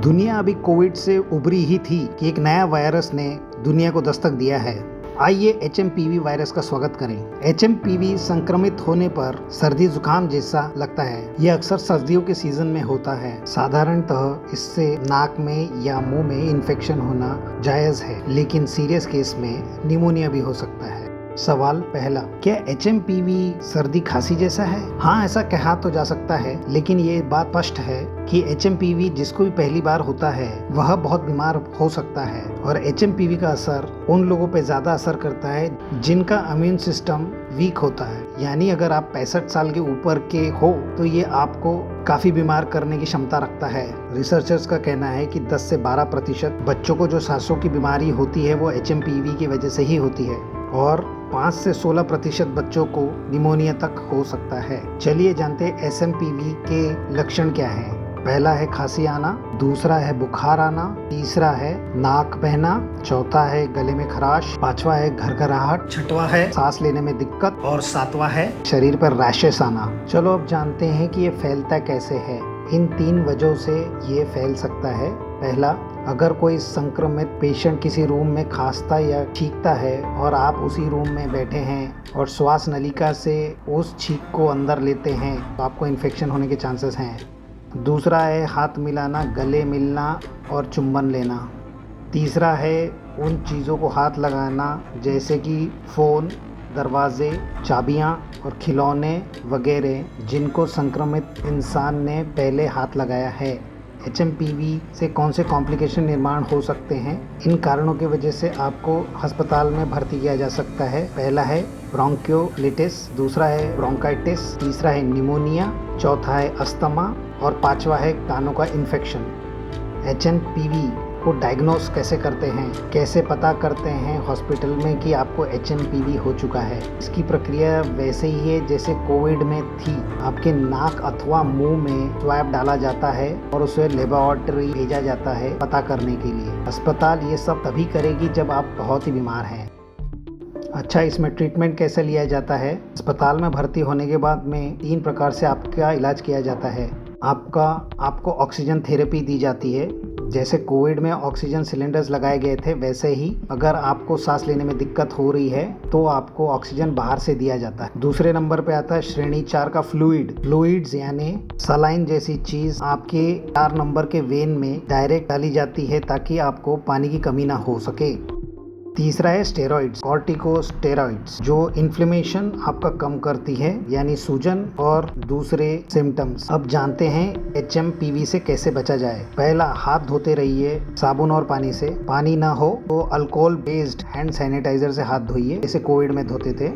दुनिया अभी कोविड से उभरी ही थी कि एक नया वायरस ने दुनिया को दस्तक दिया है। आइए एचएमपीवी वायरस का स्वागत करें। एचएमपीवी संक्रमित होने पर सर्दी जुकाम जैसा लगता है। यह अक्सर सर्दियों के सीजन में होता है। साधारणतः इससे नाक में या मुंह में इन्फेक्शन होना जायज है, लेकिन सीरियस केस में निमोनिया भी हो सकता है। सवाल पहला, क्या एचएमपीवी सर्दी खांसी जैसा है? हाँ, ऐसा कहा तो जा सकता है, लेकिन ये बात स्पष्ट है कि एचएमपीवी जिसको भी पहली बार होता है वह बहुत बीमार हो सकता है। और एचएमपीवी का असर उन लोगों पे ज्यादा असर करता है जिनका इम्यून सिस्टम वीक होता है। यानी अगर आप 65 साल के ऊपर के हो तो ये आपको काफी बीमार करने की क्षमता रखता है। रिसर्चर्स का कहना है कि 10 से 12% बच्चों को जो सांसों की बीमारी होती है वो एचएमपीवी की वजह से ही होती है, और 5 से 16% बच्चों को निमोनिया तक हो सकता है। चलिए जानते हैं एचएमपीवी के लक्षण क्या हैं। पहला है खांसी आना, दूसरा है बुखार आना, तीसरा है नाक बहना, चौथा है गले में खराश, पांचवा है घरघराहट, छठवां है सांस लेने में दिक्कत और सातवां है शरीर पर रैशेस आना। चलो अब जानते हैं कि ये फैलता कैसे है। इन 3 वजहों से ये फैल सकता है। पहला, अगर कोई संक्रमित पेशेंट किसी रूम में खांसता या छींकता है और आप उसी रूम में बैठे हैं और श्वास नलिका से उस छींक को अंदर लेते हैं तो आपको इन्फेक्शन होने के चांसेस हैं। दूसरा है हाथ मिलाना, गले मिलना और चुंबन लेना। तीसरा है उन चीज़ों को हाथ लगाना जैसे कि फ़ोन, दरवाजे, चाबियां और खिलौने वगैरह जिनको संक्रमित इंसान ने पहले हाथ लगाया है। एचएमपीवी से कौन से कॉम्प्लिकेशन निर्माण हो सकते हैं? इन कारणों की वजह से आपको अस्पताल में भर्ती किया जा सकता है। पहला है ब्रोंकियोलिटिस, दूसरा है ब्रोंकाइटिस, तीसरा है निमोनिया, चौथा है अस्थमा और पांचवा है कानों का इन्फेक्शन। एचएमपीवी को डायग्नोस कैसे करते हैं, कैसे पता करते हैं हॉस्पिटल में कि आपको एचएमपीवी हो चुका है? इसकी प्रक्रिया वैसे ही है जैसे कोविड में थी। आपके नाक अथवा मुंह में स्वैब डाला जाता है और उसे लेबोरेटरी भेजा जाता है पता करने के लिए। अस्पताल ये सब तभी करेगी जब आप बहुत ही बीमार हैं। अच्छा, इसमें ट्रीटमेंट कैसे लिया जाता है? अस्पताल में भर्ती होने के बाद में 3 प्रकार से आपका इलाज किया जाता है। आपको ऑक्सीजन थेरेपी दी जाती है। जैसे कोविड में ऑक्सीजन सिलेंडर्स लगाए गए थे, वैसे ही अगर आपको सांस लेने में दिक्कत हो रही है तो आपको ऑक्सीजन बाहर से दिया जाता है। दूसरे नंबर पे आता है श्रेणी 4 का फ्लूइड्स यानी सलाइन जैसी चीज आपके 4 नंबर के वेन में डायरेक्ट डाली जाती है ताकि आपको पानी की कमी ना हो सके। तीसरा है स्टेरॉइड्स, कॉर्टिकोस्टेरॉइड्स, जो इन्फ्लेमेशन आपका कम करती है यानी सूजन और दूसरे सिम्टम्स। अब जानते हैं एचएमपीवी से कैसे बचा जाए। पहला, हाथ धोते रहिए साबुन और पानी से। पानी ना हो तो अल्कोहल बेस्ड हैंड सैनिटाइजर से हाथ धोइए जैसे कोविड में धोते थे।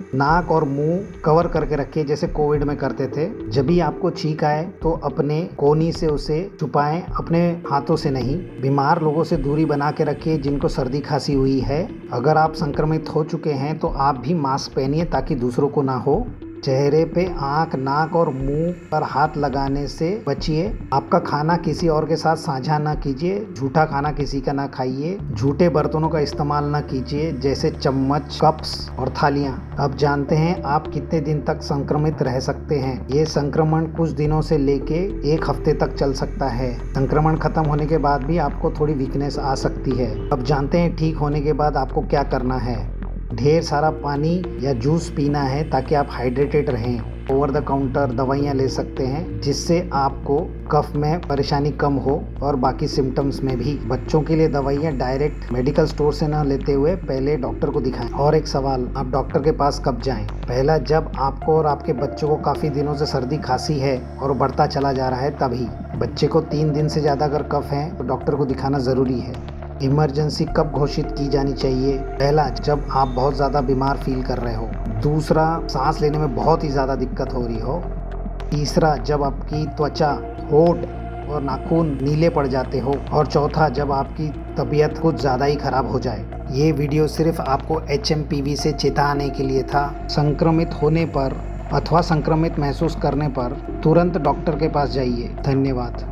नाक और मुंह कवर करके रखिए जैसे कोविड में करते थे। जब भी आपको छींक आए तो अपने कोहनी से उसे छुपाएं, अपने हाथों से नहीं। बीमार लोगों से दूरी बना के रखिए जिनको सर्दी खांसी हुई है। अगर आप संक्रमित हो चुके हैं तो आप भी मास्क पहनिए ताकि दूसरों को ना हो। चेहरे पे आंख, नाक और मुंह पर हाथ लगाने से बचिए। आपका खाना किसी और के साथ साझा ना कीजिए। झूठा खाना किसी का ना खाइए। झूठे बर्तनों का इस्तेमाल ना कीजिए जैसे चम्मच, कप्स और थालियां। अब जानते हैं आप कितने दिन तक संक्रमित रह सकते हैं। ये संक्रमण कुछ दिनों से लेके 1 हफ्ते तक चल सकता है। संक्रमण खत्म होने के बाद भी आपको थोड़ी वीकनेस आ सकती है। अब जानते हैं ठीक होने के बाद आपको क्या करना है। ढेर सारा पानी या जूस पीना है ताकि आप हाइड्रेटेड रहें। ओवर द काउंटर दवाइयाँ ले सकते हैं जिससे आपको कफ में परेशानी कम हो और बाकी सिम्टम्स में भी। बच्चों के लिए दवाइयाँ डायरेक्ट मेडिकल स्टोर से ना लेते हुए पहले डॉक्टर को दिखाएं। और एक सवाल, आप डॉक्टर के पास कब जाएं? पहला, जब आपको और आपके बच्चों को काफ़ी दिनों से सर्दी खांसी है और बढ़ता चला जा रहा है तभी। बच्चे को 3 दिन से ज़्यादा अगर कफ है तो डॉक्टर को दिखाना ज़रूरी है। इमरजेंसी कब घोषित की जानी चाहिए? पहला, जब आप बहुत ज़्यादा बीमार फील कर रहे हो। दूसरा, सांस लेने में बहुत ही ज़्यादा दिक्कत हो रही हो। तीसरा, जब आपकी त्वचा, होंठ और नाखून नीले पड़ जाते हो। और चौथा, जब आपकी तबीयत कुछ ज़्यादा ही खराब हो जाए। ये वीडियो सिर्फ आपको एचएमपीवी से चेताने के लिए था। संक्रमित होने पर अथवा संक्रमित महसूस करने पर तुरंत डॉक्टर के पास जाइए। धन्यवाद।